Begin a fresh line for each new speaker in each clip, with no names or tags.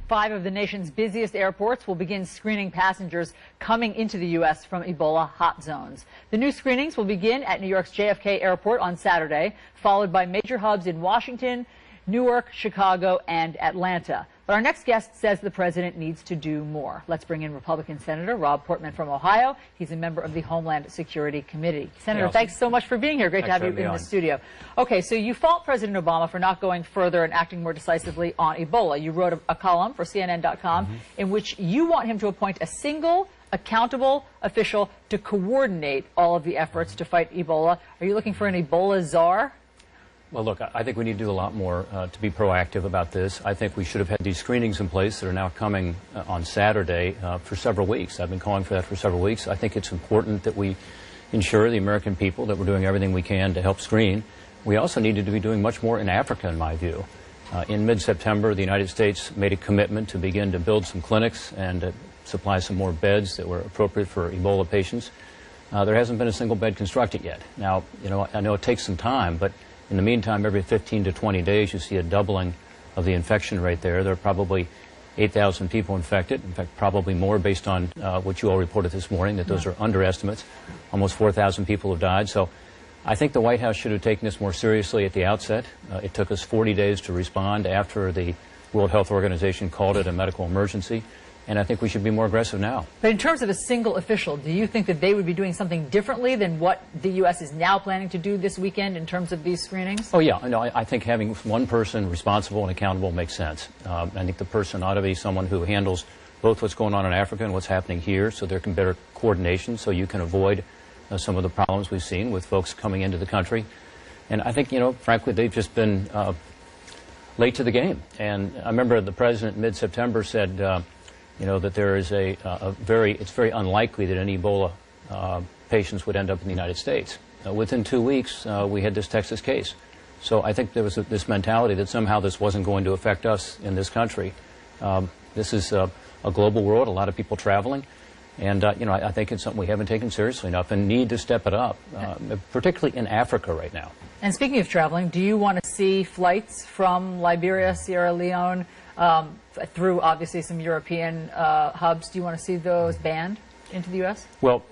5 of the nation's busiest airports will begin screening passengers coming into the U.S. from Ebola hot zones. The new screenings will begin at New York's JFK Airport on Saturday, followed by major hubs in Washington, Newark, Chicago, and Atlanta. But our next guest says the president needs to do more. Let's bring in Republican Senator Rob Portman from Ohio. He's a member of the Homeland Security Committee. Senator, thanks so much for being here. Great to have you in the studio. Okay, so you fault President Obama for not going further and acting more decisively on Ebola. You wrote a column for CNN.com in which you want him to appoint a single accountable official to coordinate all of the efforts to fight Ebola. Are you looking for an Ebola czar?
Well, look, I think we need to do a lot more to be proactive about this. I think we should have had these screenings in place that are now coming on Saturday for several weeks. I've been calling for that for several weeks. I think it's important that we ensure the American people that we're doing everything we can to help screen. We also needed to be doing much more in Africa, in my view. In mid-September, the United States made a commitment to begin to build some clinics and supply some more beds that were appropriate for Ebola patients. There hasn't been a single bed constructed yet. Now, I know it takes some time, but in the meantime, every 15 to 20 days, you see a doubling of the infection rate there. There are probably 8,000 people infected, in fact, probably more based on what you all reported this morning, that those are underestimates. Almost 4,000 people have died. So I think the White House should have taken this more seriously at the outset. It took us 40 days to respond after the World Health Organization called it a medical emergency. And I think we should be more aggressive now.
But in terms of a single official, do you think that they would be doing something differently than what the U.S. is now planning to do this weekend in terms of these screenings?
Oh, yeah. No, I think having one person responsible and accountable makes sense. I think the person ought to be someone who handles both what's going on in Africa and what's happening here, so there can be better coordination, so you can avoid some of the problems we've seen with folks coming into the country. And I think, frankly, they've just been late to the game. And I remember the president in mid-September said, that there is it's very unlikely that any Ebola patients would end up in the United States. Within 2 weeks, we had this Texas case. So I think there was this mentality that somehow this wasn't going to affect us in this country. This is a global world, a lot of people traveling. And, I think it's something we haven't taken seriously enough and need to step it up, particularly in Africa right now.
And speaking of traveling, do you want to see flights from Liberia, Sierra Leone, through obviously some European hubs? Do you want to see those banned into the U.S.?
Well,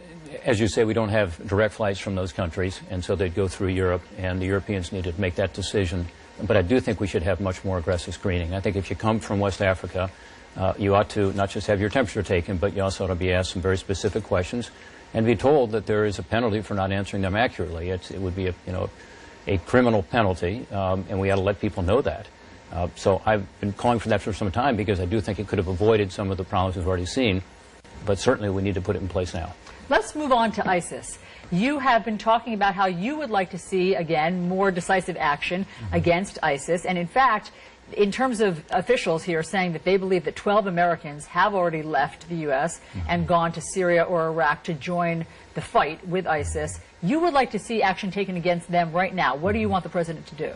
as you say, we don't have direct flights from those countries, and so they'd go through Europe, and the Europeans need to make that decision. But I do think we should have much more aggressive screening. I think if you come from West Africa, you ought to not just have your temperature taken, but you also ought to be asked some very specific questions and be told that there is a penalty for not answering them accurately. It would be a criminal penalty, and we ought to let people know that. So I've been calling for that for some time because I do think it could have avoided some of the problems we've already seen, but certainly we need to put it in place now.
Let's move on to ISIS. You have been talking about how you would like to see, again, more decisive action against ISIS, and in fact, in terms of officials here saying that they believe that 12 Americans have already left the U.S. and gone to Syria or Iraq to join the fight with ISIS, you would like to see action taken against them right now. What do you want the president to do?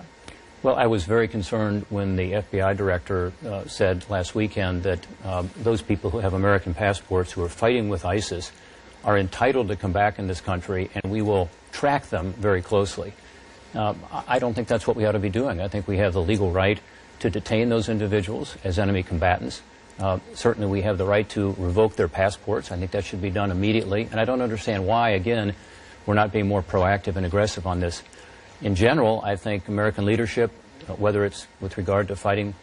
Well, I was very concerned when the FBI director said last weekend that those people who have American passports who are fighting with ISIS are entitled to come back in this country, and we will track them very closely. I don't think that's what we ought to be doing. I think we have the legal right to detain those individuals as enemy combatants. Certainly we have the right to revoke their passports. I think that should be done immediately. And I don't understand why, again, we're not being more proactive and aggressive on this. In general, I think American leadership, whether it's with regard to fighting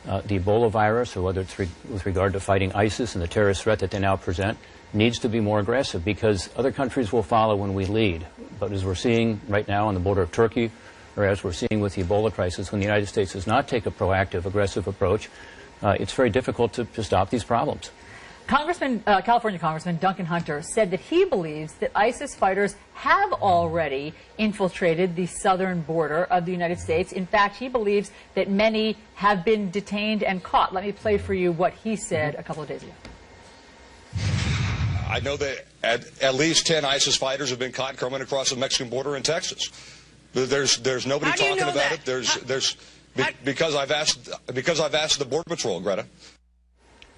the Ebola virus or whether it's with regard to fighting ISIS and the terrorist threat that they now present, needs to be more aggressive because other countries will follow when we lead. But as we're seeing right now on the border of Turkey, or as we're seeing with the Ebola crisis, when the United States does not take a proactive, aggressive approach, it's very difficult to stop these problems.
California Congressman Duncan Hunter said that he believes that ISIS fighters have already infiltrated the southern border of the United States. In fact, he believes that many have been detained and caught. Let me play for you what he said a couple of days ago.
I know that at least 10 ISIS fighters have been caught coming across the Mexican border in Texas. There's nobody talking about it. Because I've asked the Border Patrol, Greta.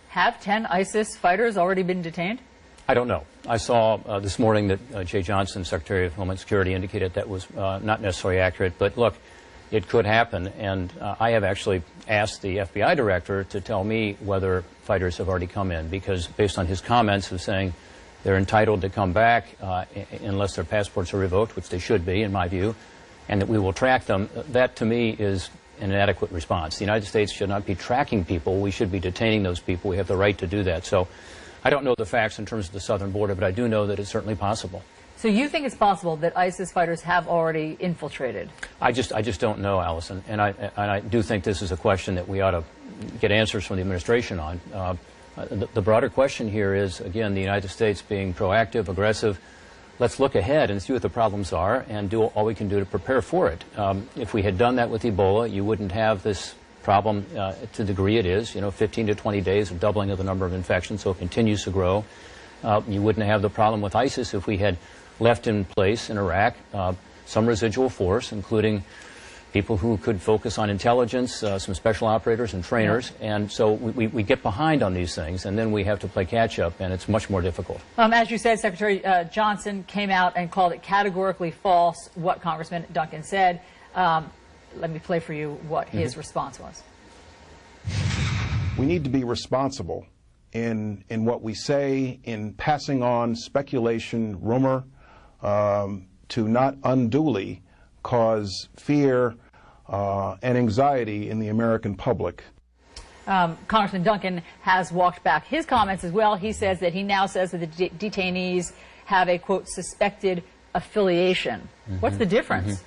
Have 10 ISIS fighters already been detained?
I don't know. I saw this morning that Jay Johnson, Secretary of Homeland Security, indicated that was not necessarily accurate. But look, it could happen. And I have actually asked the FBI director to tell me whether fighters have already come in, because based on his comments of saying they're entitled to come back unless their passports are revoked, which they should be, in my view, and that we will track them, that to me is an inadequate response. The United States should not be tracking people. We should be detaining those people. We have the right to do that. So I don't know the facts in terms of the southern border, but I do know that it's certainly possible.
So you think it's possible that ISIS fighters have already infiltrated?
I just don't know, Allison. And I do think this is a question that we ought to get answers from the administration on. The broader question here is, again, the United States being proactive, aggressive. Let's look ahead and see what the problems are and do all we can do to prepare for it. If we had done that with Ebola, you wouldn't have this problem to the degree it is, 15 to 20 days of doubling of the number of infections, so it continues to grow. You wouldn't have the problem with ISIS if we had left in place in Iraq some residual force, including people who could focus on intelligence, some special operators and trainers. Yeah. And so we get behind on these things, and then we have to play catch-up, and it's much more difficult.
As you said, Secretary Johnson came out and called it categorically false what Congressman Duncan said. Let me play for you what his response was.
We need to be responsible in what we say, in passing on speculation, rumor, to not unduly cause fear and anxiety in the American public.
Congressman Duncan has walked back his comments as well. He says that he now says that the detainees have a, quote, suspected affiliation. What's the difference?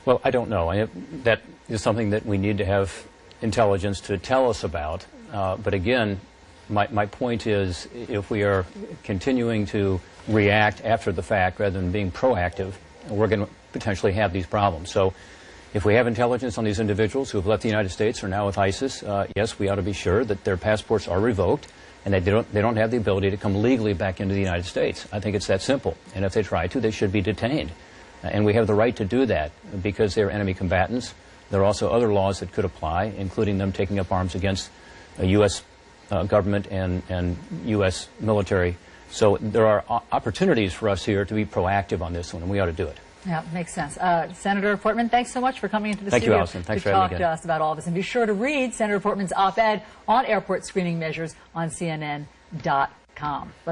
Well, I don't know. That is something that we need to have intelligence to tell us about. But again, my point is, if we are continuing to react after the fact rather than being proactive, we're going to potentially have these problems. So if we have intelligence on these individuals who have left the United States or now with ISIS, yes, we ought to be sure that their passports are revoked and that they don't have the ability to come legally back into the United States. I think it's that simple. And if they try to, they should be detained. And we have the right to do that because they're enemy combatants. There are also other laws that could apply, including them taking up arms against a U.S. Government and U.S. military. So there are opportunities for us here to be proactive on this one, and we ought to do it.
Yeah, makes sense. Senator Portman, thanks so much for coming into the
studio.
Thank you,
Allison. Thanks for having me again.
To talk to us about all this. And be sure to read Senator Portman's op-ed on airport screening measures on CNN.com.